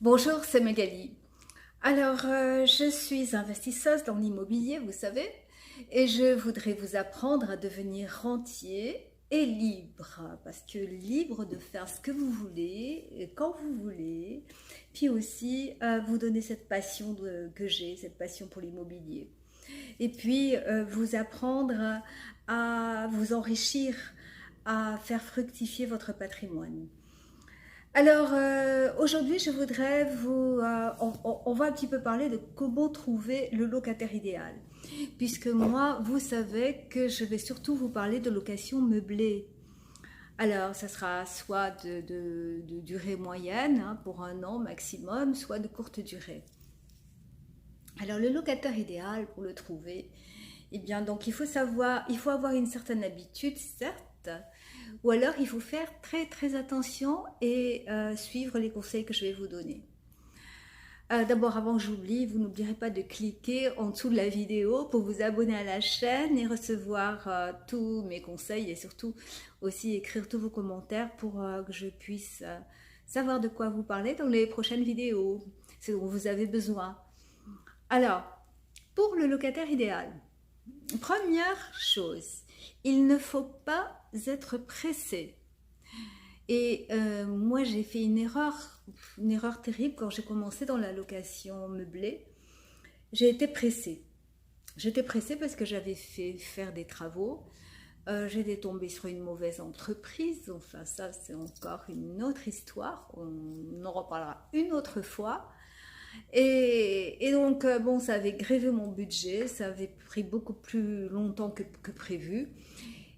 Bonjour, c'est Magali. Alors, je suis investisseuse dans l'immobilier, vous savez, et je voudrais vous apprendre à devenir rentier et libre, parce que libre de faire ce que vous voulez, et quand vous voulez, puis aussi vous donner cette passion que j'ai, cette passion pour l'immobilier. Et puis, vous apprendre à vous enrichir, à faire fructifier votre patrimoine. Alors, aujourd'hui, je voudrais on va un petit peu parler de comment trouver le locataire idéal. Puisque moi, vous savez que je vais surtout vous parler de location meublée. Alors, ça sera soit de durée moyenne, hein, pour 1 an maximum, soit de courte durée. Alors, le locataire idéal, pour le trouver, eh bien, donc, il faut avoir une certaine habitude, certes, ou alors il faut faire très très attention et suivre les conseils que je vais vous donner. D'abord, avant que j'oublie, vous n'oublierez pas de cliquer en dessous de la vidéo pour vous abonner à la chaîne et recevoir tous mes conseils et surtout aussi écrire tous vos commentaires pour que je puisse savoir de quoi vous parler dans les prochaines vidéos, ce dont vous avez besoin. Alors, pour le locataire idéal, première chose, il ne faut pas être pressé. Et moi, j'ai fait une erreur terrible quand j'ai commencé dans la location meublée. J'ai été pressée. J'étais pressée parce que j'avais fait faire des travaux. J'étais tombée sur une mauvaise entreprise. Enfin, ça, c'est encore une autre histoire. On en reparlera une autre fois. Et donc, bon, ça avait grévé mon budget. Ça avait pris beaucoup plus longtemps que prévu.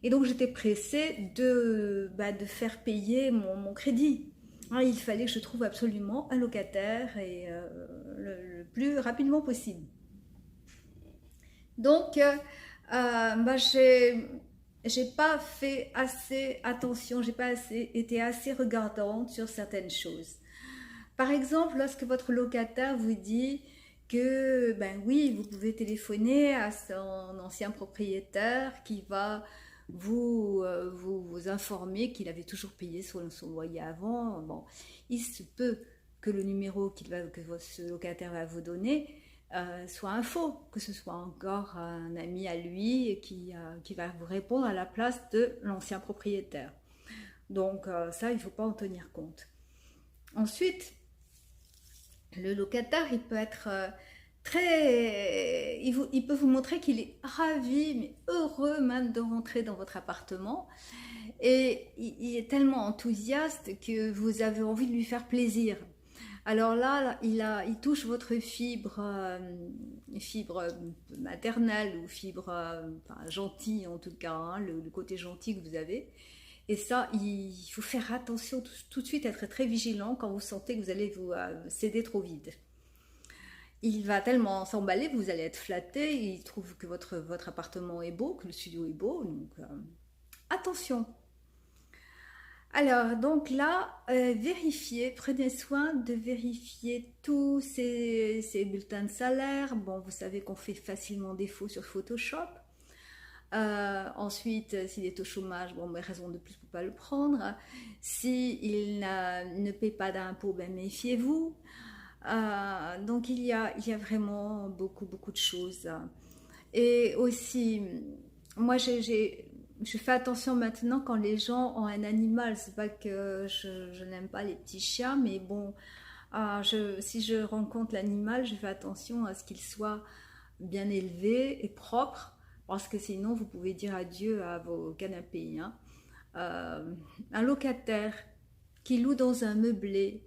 Et donc j'étais pressée de faire payer mon crédit. Hein, il fallait que je trouve absolument un locataire et le plus rapidement possible. Donc j'ai pas fait assez attention, j'ai pas été assez regardante sur certaines choses. Par exemple, lorsque votre locataire vous dit que, ben oui, vous pouvez téléphoner à son ancien propriétaire qui va vous informer qu'il avait toujours payé son loyer avant. Bon, il se peut que le numéro que ce locataire va vous donner soit un faux, que ce soit encore un ami à lui qui va vous répondre à la place de l'ancien propriétaire. Donc ça, il ne faut pas en tenir compte. Ensuite, le locataire, il peut être il peut vous montrer qu'il est ravi, mais heureux même de rentrer dans votre appartement. Et il est tellement enthousiaste que vous avez envie de lui faire plaisir. Alors là, il touche votre fibre maternelle ou fibre enfin, gentille en tout cas, hein, le côté gentil que vous avez. Et ça, il faut faire attention tout de suite, être très vigilant quand vous sentez que vous allez vous céder trop vite. Il va tellement s'emballer que vous allez être flatté, il trouve que votre appartement est beau, que le studio est beau, donc attention. Alors, donc là, vérifiez, prenez soin de vérifier tous ces bulletins de salaire. Bon, vous savez qu'on fait facilement défaut sur Photoshop. Ensuite, s'il est au chômage, bon, mais raison de plus pour ne pas le prendre. S'il ne paie pas d'impôts, ben méfiez-vous. Donc il y a vraiment beaucoup de choses. Et aussi, moi je fais attention maintenant quand les gens ont un animal. C'est pas que je n'aime pas les petits chiens, mais bon, si je rencontre l'animal, je fais attention à ce qu'il soit bien élevé et propre parce que sinon vous pouvez dire adieu à vos canapés. Hein. Un locataire qui loue dans un meublé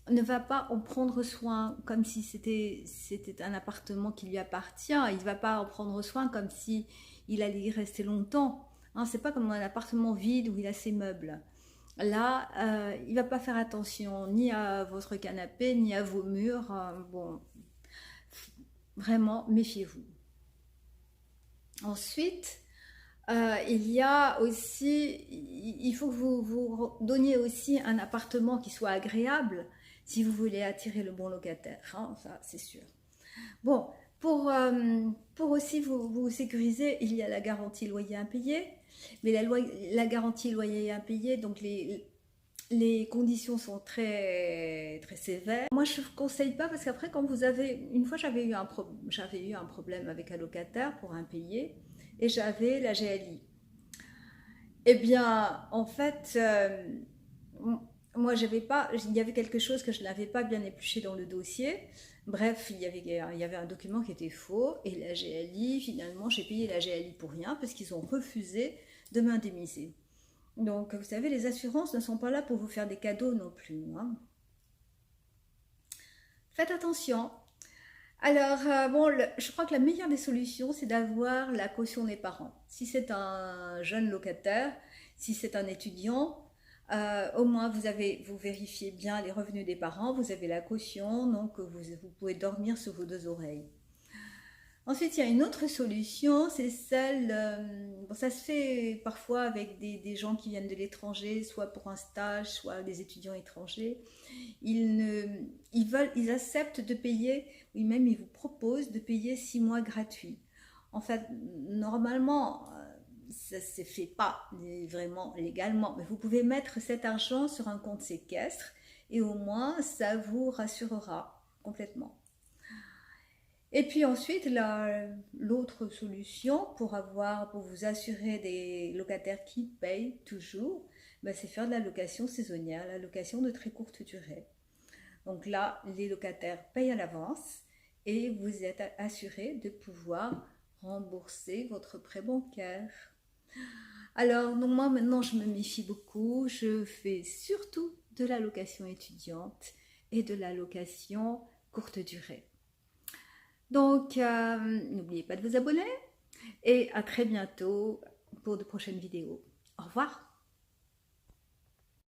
ne va pas en prendre soin comme si c'était un appartement qui lui appartient. Il ne va pas en prendre soin comme si il allait y rester longtemps. Hein, c'est pas comme un appartement vide où il a ses meubles. Là, il va pas faire attention ni à votre canapé ni à vos murs. Bon, vraiment, méfiez-vous. Ensuite, il y a aussi, il faut que vous donniez aussi un appartement qui soit agréable si vous voulez attirer le bon locataire, hein, ça c'est sûr. Bon, pour aussi vous sécuriser, il y a la garantie loyer impayé, mais la garantie loyer impayé, donc les conditions sont très, très sévères. Moi, je ne vous conseille pas parce qu'après, quand vous avez... Une fois, j'avais eu un problème avec un locataire pour impayé et j'avais la GLI. Eh bien, en fait, moi, j'avais pas, il y avait quelque chose que je n'avais pas bien épluché dans le dossier. Bref, il y avait un document qui était faux et la GLI, finalement, j'ai payé la GLI pour rien parce qu'ils ont refusé de m'indemniser. Donc, vous savez, les assurances ne sont pas là pour vous faire des cadeaux non plus, hein. Faites attention. Alors, bon, je crois que la meilleure des solutions, c'est d'avoir la caution des parents. Si c'est un jeune locataire, si c'est un étudiant, au moins vous vérifiez bien les revenus des parents, vous avez la caution, donc vous pouvez dormir sur vos deux oreilles. Ensuite, il y a une autre solution, c'est celle, bon, ça se fait parfois avec des gens qui viennent de l'étranger, soit pour un stage, soit des étudiants étrangers. Ils acceptent de payer, oui, même ils vous proposent de payer 6 mois gratuits. En fait, normalement, ça ne se fait pas vraiment légalement, mais vous pouvez mettre cet argent sur un compte séquestre et au moins ça vous rassurera complètement. Et puis ensuite, l'autre solution pour vous assurer des locataires qui payent toujours, ben, c'est faire de la location saisonnière, la location de très courte durée. Donc là, les locataires payent à l'avance et vous êtes assuré de pouvoir rembourser votre prêt bancaire. Alors, donc moi maintenant, je me méfie beaucoup. Je fais surtout de la location étudiante et de la location courte durée. Donc, n'oubliez pas de vous abonner et à très bientôt pour de prochaines vidéos. Au revoir.